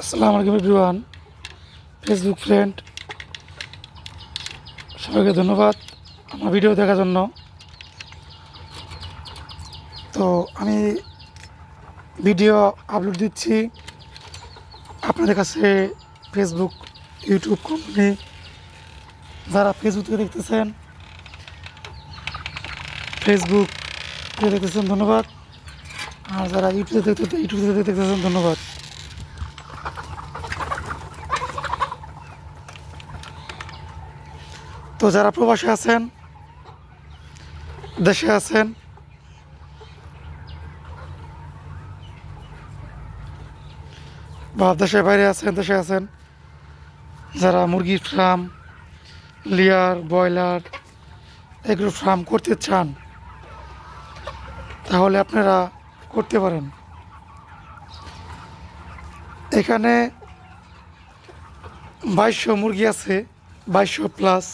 আসসালামু আলাইকুম everyone, Facebook friend সবাইকে ধন্যবাদ আমার ভিডিও দেখার জন্য। তো আমি ভিডিও আপলোড দিচ্ছি আপনাদের কাছে। ফেসবুক, ইউটিউব কোম্পানি যারা ফেসবুক থেকে দেখতেছেন, ফেসবুক থেকে দেখতেছেন ধন্যবাদ, আর যারা ইউটিউব থেকে দেখতেছেন ধন্যবাদ। তো যারা প্রবাসে আছেন, দেশে আছেন, বা দেশের বাইরে আছেন, দেশে আছেন, যারা মুরগির ফার্ম, লেয়ার, ব্রয়লার এগুলো ফার্ম করতে চান, তাহলে আপনারা করতে পারেন। এখানে 2200 মুরগি আছে, 2200 প্লাস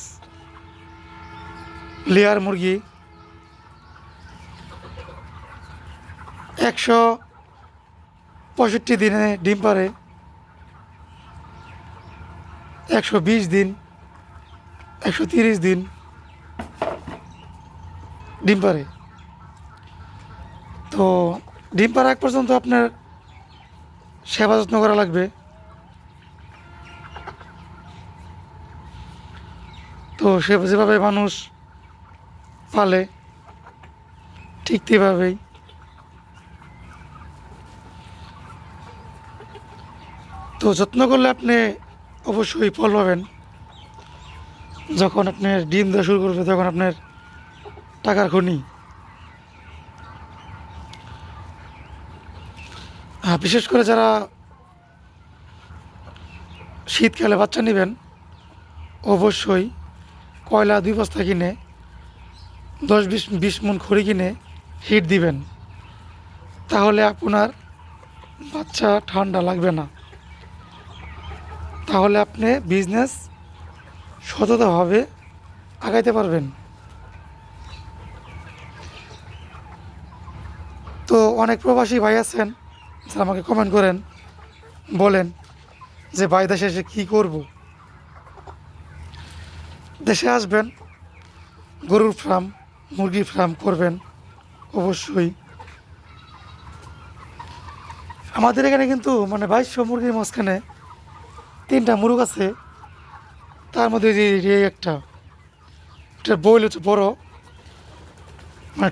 লেয়ার মুরগি, 165 দিনে ডিম পারে, 120 দিন, 130 দিন ডিম পারে। তো ডিম পাড়া আগ পর্যন্ত আপনার সেবা যত্ন করা লাগবে। তো সে যেভাবে মানুষ পালে ঠিক তেভাবেই। তো যত্ন করলে আপনি অবশ্যই ফল পাবেন। যখন আপনার ডিম দেওয়া শুরু করবে তখন আপনার টাকার খনি। বিশেষ করে যারা শীতকালে বাচ্চা নেবেন, অবশ্যই কয়লা 2 বস্তা কিনে 10-20 মণ খড়ি কিনে হিট দিবেন, তাহলে আপনার বাচ্চা ঠান্ডা লাগবে না। তাহলে আপনি বিজনেস সততাভাবে আগাইতে পারবেন। তো অনেক প্রবাসী ভাই আছেন যারা আমাকে কমেন্ট করেন, বলেন যে ভাই দেশে এসে কী করব। দেশে আসবেন, গরুর ফার্ম, মুরগির ফার্ম করবেন অবশ্যই। আমাদের এখানে কিন্তু 2200 মুরগির মাঝখানে 3টা মুরগ আছে। তার মধ্যে যে একটা, এটার বইল হচ্ছে বড়,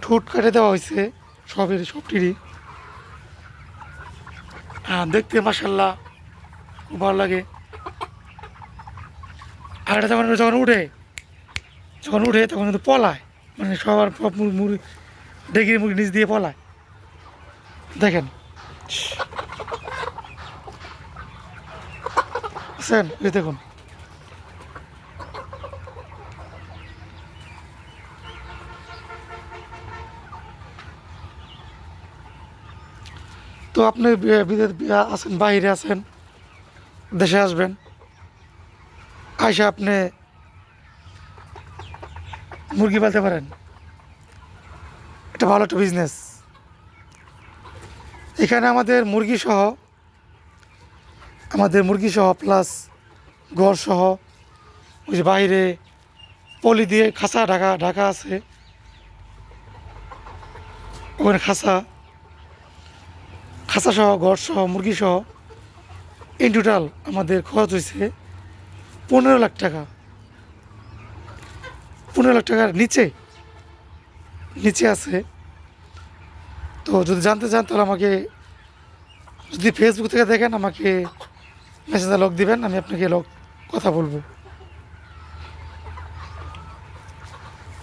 ঠোঁট কেটে দেওয়া হয়েছে সবটিরই। দেখতে মাশাআল্লাহ খুব ভালো লাগে। আর এটা যখন যখন উঠে যখন উঠে তখন কিন্তু পলায়, সবার সব মুরগি, ডেগির মুরগি নিচ দিয়ে পলায়। দেখেন বুঝছেন, এই দেখুন। তো আপনি বিদেশ আছেন, বাইরে আছেন, দেশে আসবেন, আইসা আপনি মুরগি পালতে পারেন। এটা ভালো একটা বিজনেস। এখানে আমাদের মুরগি সহ প্লাস ঘর সহ, ওই যে বাইরে পলি দিয়ে খাঁচা ঢাকা ঢাকা আছে, ওখানে খাঁচা খাঁচা সহ, ঘর সহ, মুরগি সহ ইন টোটাল আমাদের খরচ হয়েছে 15 লাখ টাকা। 15 লাখ টাকার নিচে নিচে আছে। তো যদি জানতে চান তাহলে আমাকে, যদি ফেসবুক থেকে দেখেন, আমাকে মেসেঞ্জার লক দিবেন, আমি আপনাকে কথা বলবো।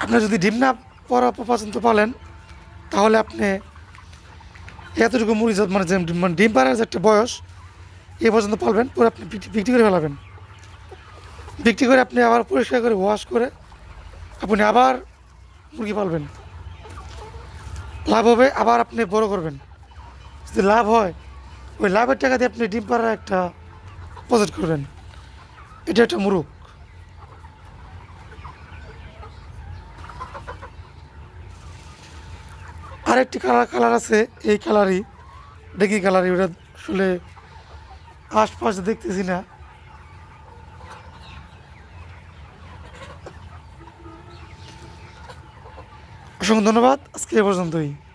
আপনার যদি ডিম না পর্যন্ত পালেন, তাহলে আপনি এতটুকু মুরগি ডিম পাড়ার যে একটা বয়স, এ পর্যন্ত পালবেন, পরে আপনি বিক্রি করে ফেলাবেন। বিক্রি করে আপনি আবার পরিষ্কার করে ওয়াশ করে আপনি আবার মুরগি পালবেন। লাভ হবে, আবার আপনি বড় করবেন। যদি লাভ হয়, ওই লাভের টাকা দিয়ে আপনি ডিম পাড়ার একটা প্রজেক্ট করবেন। এটা একটা মুরগ। আরেকটি কালার আছে, এই কালারই, ডেকি কালারই। ওটা আসলে আশপাশে দেখতেছি না। অসংখ্য ধন্যবাদ, আজকে এ পর্যন্তই।